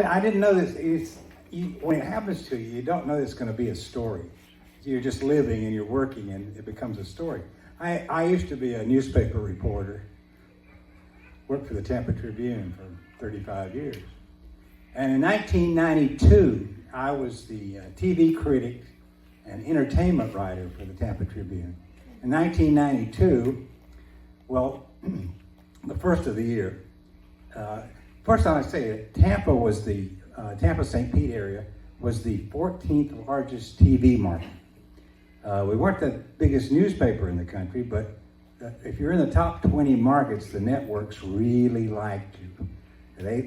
I didn't know this. When it happens to you, you don't know it's going to be a story. You're just living and you're working and it becomes a story. I used to be a newspaper reporter, worked for the Tampa Tribune for 35 years. And in 1992, I was the TV critic and entertainment writer for the Tampa Tribune. In 1992, well, the first of the year, first time I say it, Tampa was Tampa-St. Pete area was the 14th largest TV market. We weren't the biggest newspaper in the country, but if you're in the top 20 markets, the networks really liked you.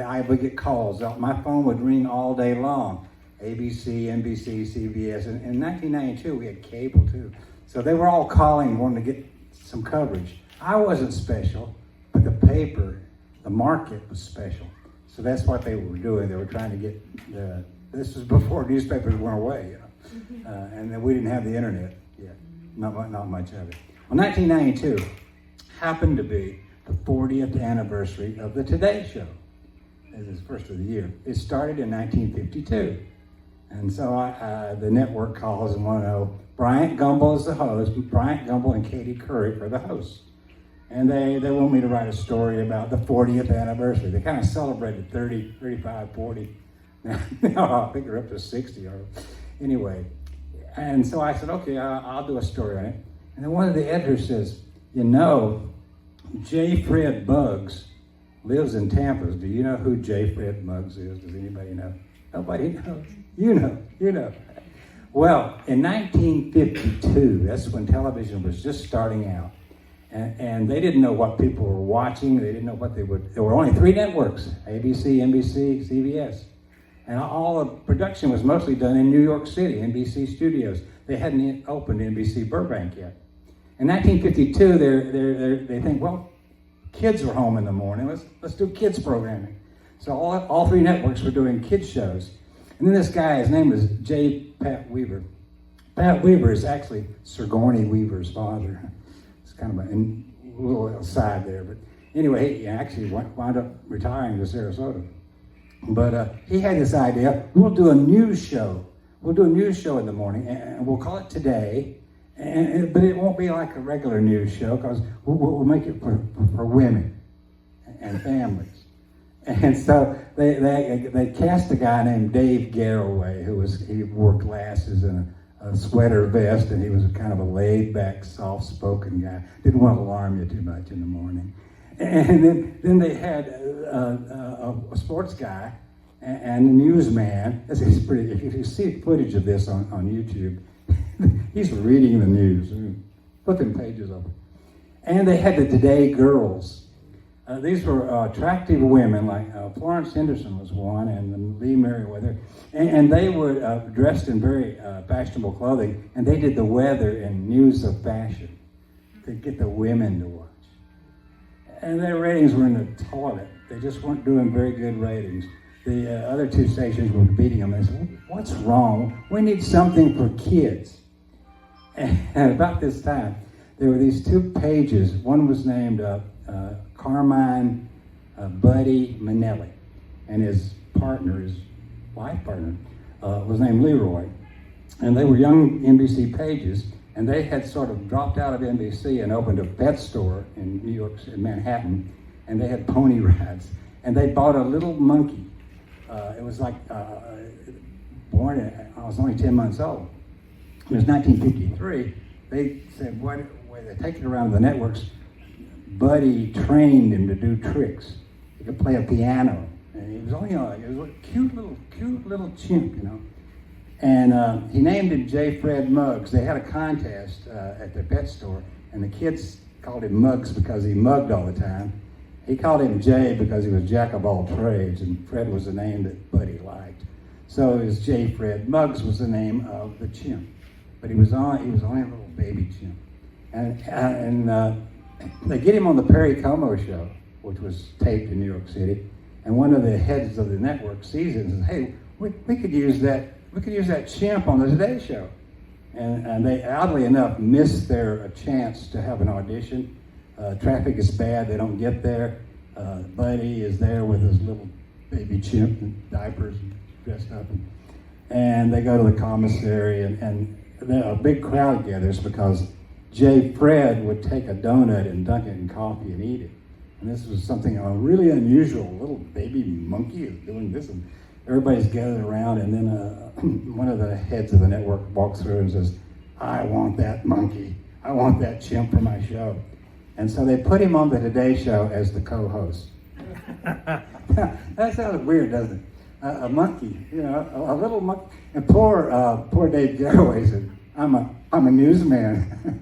I would get calls. My phone would ring all day long. ABC, NBC, CBS. And in 1992, we had cable too. So they were all calling, wanting to get some coverage. I wasn't special, but the paper, the market was special. So that's what they were doing. They were trying to get this was before newspapers went away, you know. And then we didn't have the internet yet, not much of it. Well, 1992 happened to be the 40th anniversary of the Today Show. It was the first of the year. It started in 1952. And so the network calls and want to know, Bryant Gumbel is the host, Bryant Gumbel and Katie Couric are the hosts. And they want me to write a story about the 40th anniversary. They kind of celebrated 30, 35, 40. Now I think they're up to 60. Anyway, and so I said, okay, I'll do a story on it. And then one of the editors says, you know, J. Fred Muggs lives in Tampa. Do you know who J. Fred Muggs is? Does anybody know? Nobody knows. You know. Well, in 1952, that's when television was just starting out. And they didn't know what people were watching. They didn't know what they would. There were only 3 networks, ABC, NBC, CBS. And all the production was mostly done in New York City, NBC studios. They hadn't opened NBC Burbank yet. In 1952, they think, well, kids were home in the morning. Let's do kids programming. So all 3 networks were doing kids shows. And then this guy, his name was J. Pat Weaver. Pat Weaver is actually Sigourney Weaver's father. It's kind of a little aside there, but anyway, he actually wound up retiring to Sarasota. But he had this idea, we'll do a news show. We'll do a news show in the morning, and we'll call it Today, but it won't be like a regular news show, because we'll make it for women and families. And so they cast a guy named Dave Garroway, he wore glasses and a sweater vest, and he was kind of a laid-back, soft-spoken guy. Didn't want to alarm you too much in the morning. And then they had a sports guy and a newsman. It's pretty. If you see footage of this on YouTube, he's reading the news, flipping pages of it. And they had the Today Girls. These were attractive women, like Florence Henderson was one, and Lee Merriweather. And they were dressed in very fashionable clothing, and they did the weather and news of fashion to get the women to watch. And their ratings were in the toilet. They just weren't doing very good ratings. The other 2 stations were beating them. They said, what's wrong? We need something for kids. And about this time, there were these 2 pages. One was named Carmine Buddy Manelli, and his life partner, was named Leroy. And they were young NBC pages, and they had sort of dropped out of NBC and opened a pet store in New York, in Manhattan, and they had pony rides. And they bought a little monkey. It was like born, I was only 10 months old. It was 1953. They said, they take it around the networks. Buddy trained him to do tricks. He could play a piano. And he was only he was a cute little chimp, you know. And he named him J. Fred Muggs. They had a contest at their pet store, and the kids called him Muggs because he mugged all the time. He called him Jay because he was jack of all trades, and Fred was the name that Buddy liked. So it was J. Fred. Muggs was the name of the chimp, but he was only a little baby chimp. And they get him on the Perry Como show, which was taped in New York City, and one of the heads of the network sees it and says, "Hey, we could use that. We could use that chimp on the Today Show." And they, oddly enough, missed their chance to have an audition. Traffic is bad, they don't get there. Buddy is there with his little baby chimp in diapers and dressed up. And they go to the commissary, and a big crowd gathers because J. Fred would take a donut and dunk it in coffee and eat it. And this was something really unusual. A little baby monkey is doing this, and everybody's gathered around, and then one of the heads of the network walks through and says, "I want that monkey. I want that chimp for my show." And so they put him on the Today Show as the co-host. That sounds weird, doesn't it? A monkey, a little monkey. And poor Dave Garroway said, I'm a newsman.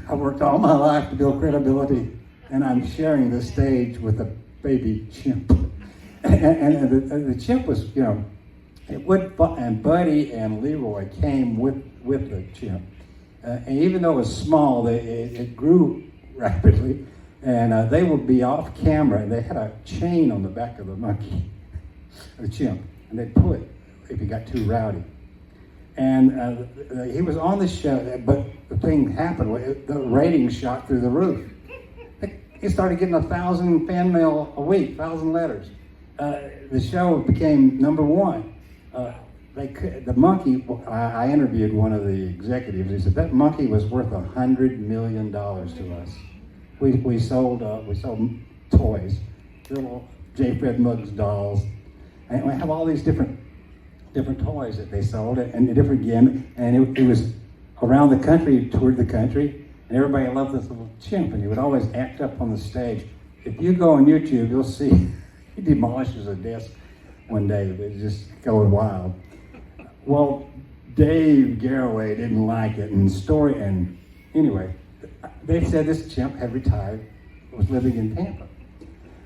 I worked all my life to build credibility, and I'm sharing the stage with a baby chimp." And the chimp was, and Buddy and Leroy came with the chimp. And even though it was small, it grew rapidly, and they would be off camera, and they had a chain on the back of the monkey, the chimp, and they'd pull it if he got too rowdy. And he was on the show, but the thing happened, the ratings shot through the roof. He started getting 1,000 fan mail a week, 1,000 letters. The show became number one. The monkey, I interviewed one of the executives. He said that monkey was worth $100 million to us. We sold toys, little J. Fred Muggs dolls, and we have all these different toys that they sold, and different gimmicks. And it was around the country, toured the country, and everybody loved this little chimp. And he would always act up on the stage. If you go on YouTube, you'll see he demolishes a desk one day. It was just going wild. Well, Dave Garroway didn't like it, and anyway, they said this chimp had retired, was living in Tampa.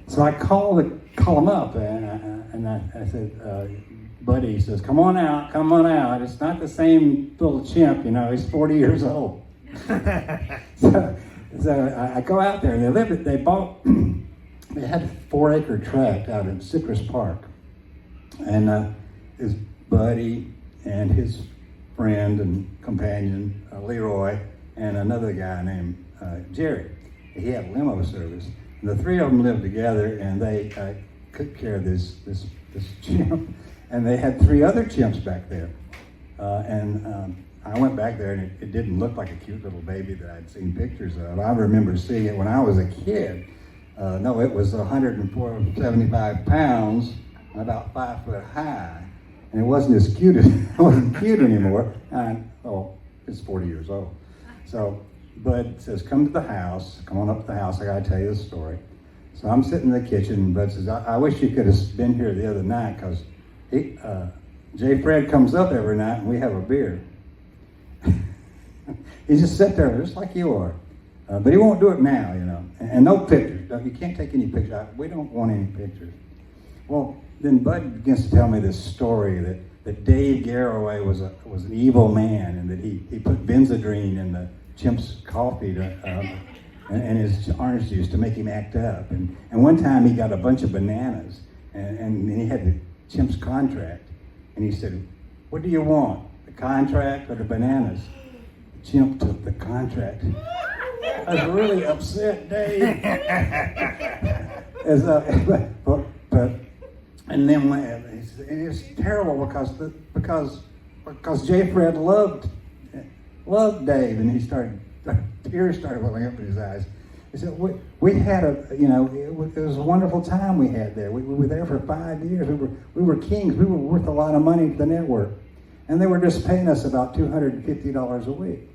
So I call him up, and I said, Buddy, he says, come on out. It's not the same little chimp, he's 40 years old. so I go out there, and they had a 4-acre tract out in Citrus Park. And his buddy and his friend and companion, Leroy, and another guy named Jerry. He had limo service. And the three of them lived together, and they took care of this chimp. And they had 3 other chimps back there. I went back there, and it didn't look like a cute little baby that I'd seen pictures of. I remember seeing it when I was a kid. No, it was 175 pounds, about 5 foot high, and it wasn't as cute. It wasn't cute anymore. It's 40 years old. So Bud says, come to the house. Come on up to the house. I got to tell you the story. So I'm sitting in the kitchen, and Bud says, I wish you could have been here the other night, because J. Fred comes up every night, and we have a beer. He just sat there just like you are. But he won't do it now, And no pictures. You can't take any pictures. We don't want any pictures. Well, then Bud begins to tell me this story that Dave Garroway was an evil man, and that he put benzodrine in the chimp's coffee and his orange juice to make him act up. And one time he got a bunch of bananas, and he had the chimp's contract. And he said, what do you want, the contract or the bananas? The chimp took the contract. I was really upset, Dave. And then it was terrible because J. Fred loved Dave, and tears started welling up in his eyes. He said, we had it was a wonderful time we had there. We were there for 5 years. We were kings. We were worth a lot of money to the network, and they were just paying us about $250 a week.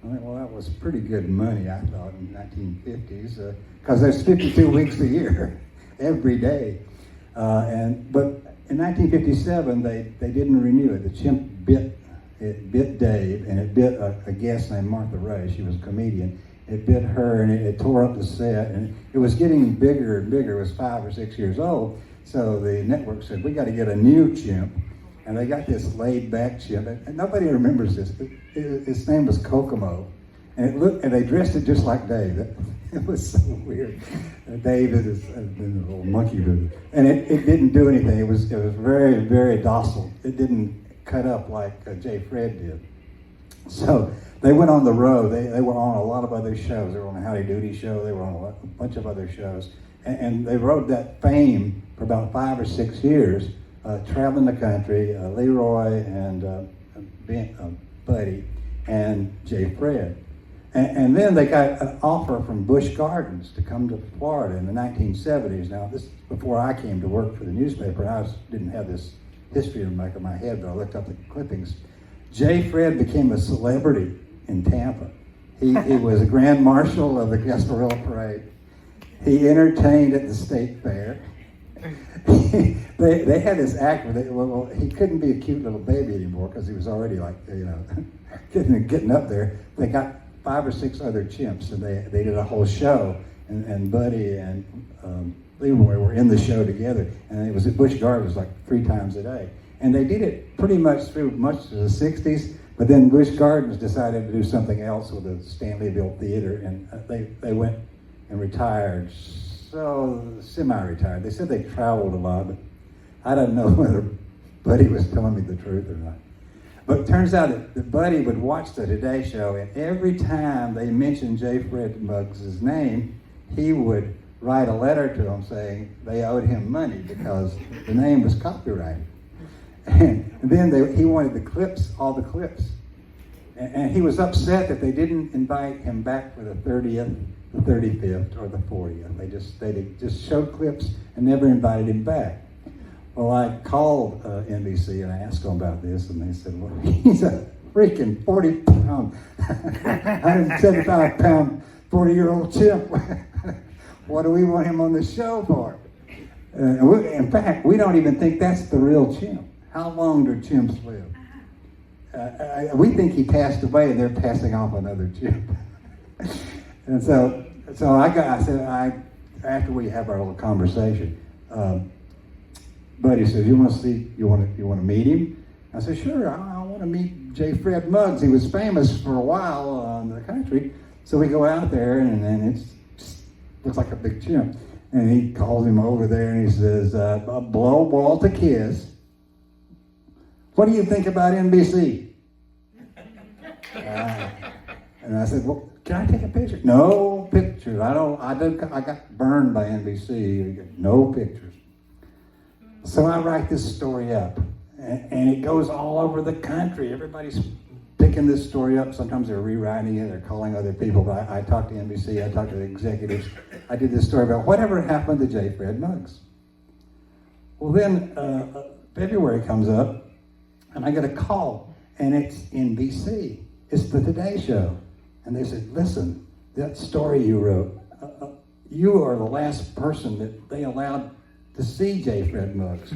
I thought, well, that was pretty good money, I thought, in the 1950s, because there's 52 weeks a year, every day. But in 1957, they didn't renew it. The chimp bit Dave, and it bit a guest named Martha Ray. She was a comedian. It bit her, and it tore up the set, and it was getting bigger and bigger. It was 5 or 6 years old. So the network said, we got to get a new chimp. And they got this laid-back chimp, and nobody remembers this. His name was Kokomo, and they dressed it just like Dave. It was so weird. Dave is a little monkey, and it didn't do anything. It was very, very docile. It didn't cut up like J. Fred did. So they went on the road. They were on a lot of other shows. They were on a Howdy Doody show. They were on a bunch of other shows. And they rode that fame for about 5 or 6 years, traveling the country, Leroy and Buddy and J. Fred. And then they got an offer from Busch Gardens to come to Florida in the 1970s. Now, this is before I came to work for the newspaper. I didn't have this history in the back of my head, but I looked up the clippings. J. Fred became a celebrity in Tampa. He was a grand marshal of the Gasparilla Parade. He entertained at the state fair. They had this act where he couldn't be a cute little baby anymore because he was already getting up there. They got 5 or 6 other chimps, and they did a whole show, and Buddy and Leroy were in the show together, and it was at Busch Gardens like 3 times a day. And they did it pretty much through much of the 60s, but then Busch Gardens decided to do something else with the Stanleyville Theater, and they went and retired, so semi-retired. They said they traveled a lot, but I don't know whether Buddy was telling me the truth or not. But it turns out that Buddy would watch the Today Show, and every time they mentioned J. Fred Muggs' name, he would write a letter to them saying they owed him money because the name was copyrighted. And then he wanted the clips, all the clips. And he was upset that they didn't invite him back for the 30th, the 35th, or the 40th. They just showed clips and never invited him back. Well, I called NBC and I asked them about this, and they said, well, he's a freaking 40-pound, 175-pound, 40-year-old chimp. What do we want him on the show for? In fact, we don't even think that's the real chimp. How long do chimps live? We think he passed away, and they're passing off another chimp. And so I said, after we have our little conversation, Buddy says, you want to meet him? I said, sure, I want to meet J. Fred Muggs. He was famous for a while in the country. So we go out there, and it looks like a big chimp. And he calls him over there, and he says, blow Walt a kiss. What do you think about NBC? And I said, well, can I take a picture? No pictures. I got burned by NBC. No pictures. So I write this story up, and it goes all over the country. Everybody's picking this story up. Sometimes they're rewriting it, they're calling other people, but I talked to NBC, I talked to the executives. I did this story about whatever happened to J. Fred Muggs. Well, then February comes up, and I get a call, and it's NBC. It's the Today Show. And they said, listen, that story you wrote, you are the last person that they allowed to see J. Fred Muggs.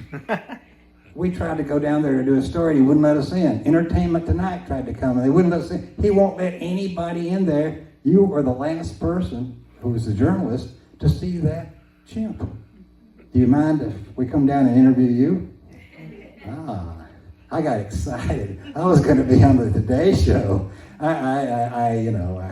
We tried to go down there to do a story, he wouldn't let us in. Entertainment Tonight tried to come, and they wouldn't let us in. He won't let anybody in there. You are the last person, who is a journalist, to see that chimp. Do you mind if we come down and interview you? I got excited. I was going to be on the Today Show. I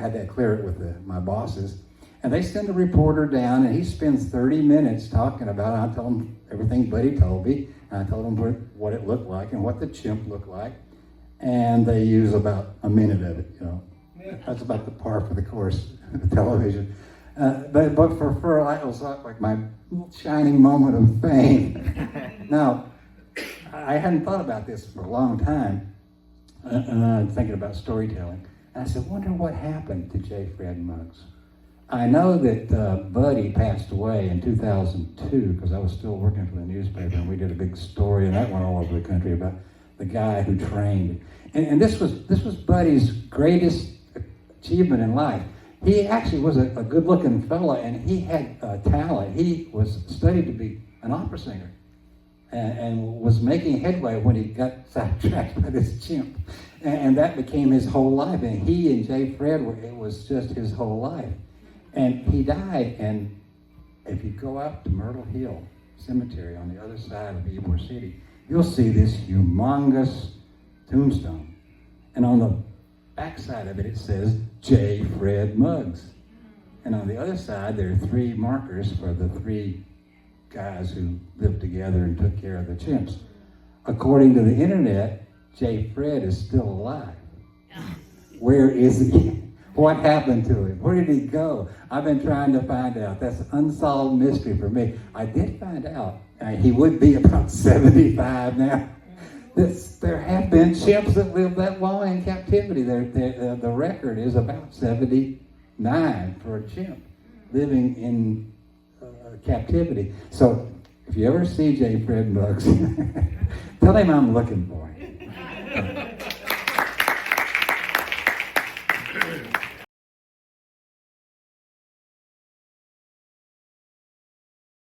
had to clear it with my bosses. And they send a reporter down, and he spends 30 minutes talking about it. I told him everything Buddy told me. And I told him what it looked like and what the chimp looked like. And they use about a minute of it, That's about the par for the course of television. But for it was like my shining moment of fame. Now, I hadn't thought about this for a long time. And I'm thinking about storytelling. And I said, wonder what happened to J. Fred Muggs. I know that Buddy passed away in 2002 because I was still working for the newspaper, and we did a big story, and that went all over the country about the guy who trained. And this was Buddy's greatest achievement in life. He actually was a good-looking fella, and he had talent. He was studied to be an opera singer, and was making headway when he got sidetracked by this chimp. And that became his whole life. And he and J. Fred, it was just his whole life. And he died, and if you go out to Myrtle Hill Cemetery on the other side of Ybor City, you'll see this humongous tombstone. And on the backside of it, it says, J. Fred Muggs. And on the other side, there are 3 markers for the 3 guys who lived together and took care of the chimps. According to the internet, J. Fred is still alive. Where is he? What happened to him? Where did he go? I've been trying to find out. That's an unsolved mystery for me. I did find out. He would be about 75 now. There have been chimps that live that long in captivity. The record is about 79 for a chimp living in captivity. So if you ever see Jay Fred Bugs, tell him I'm looking for him.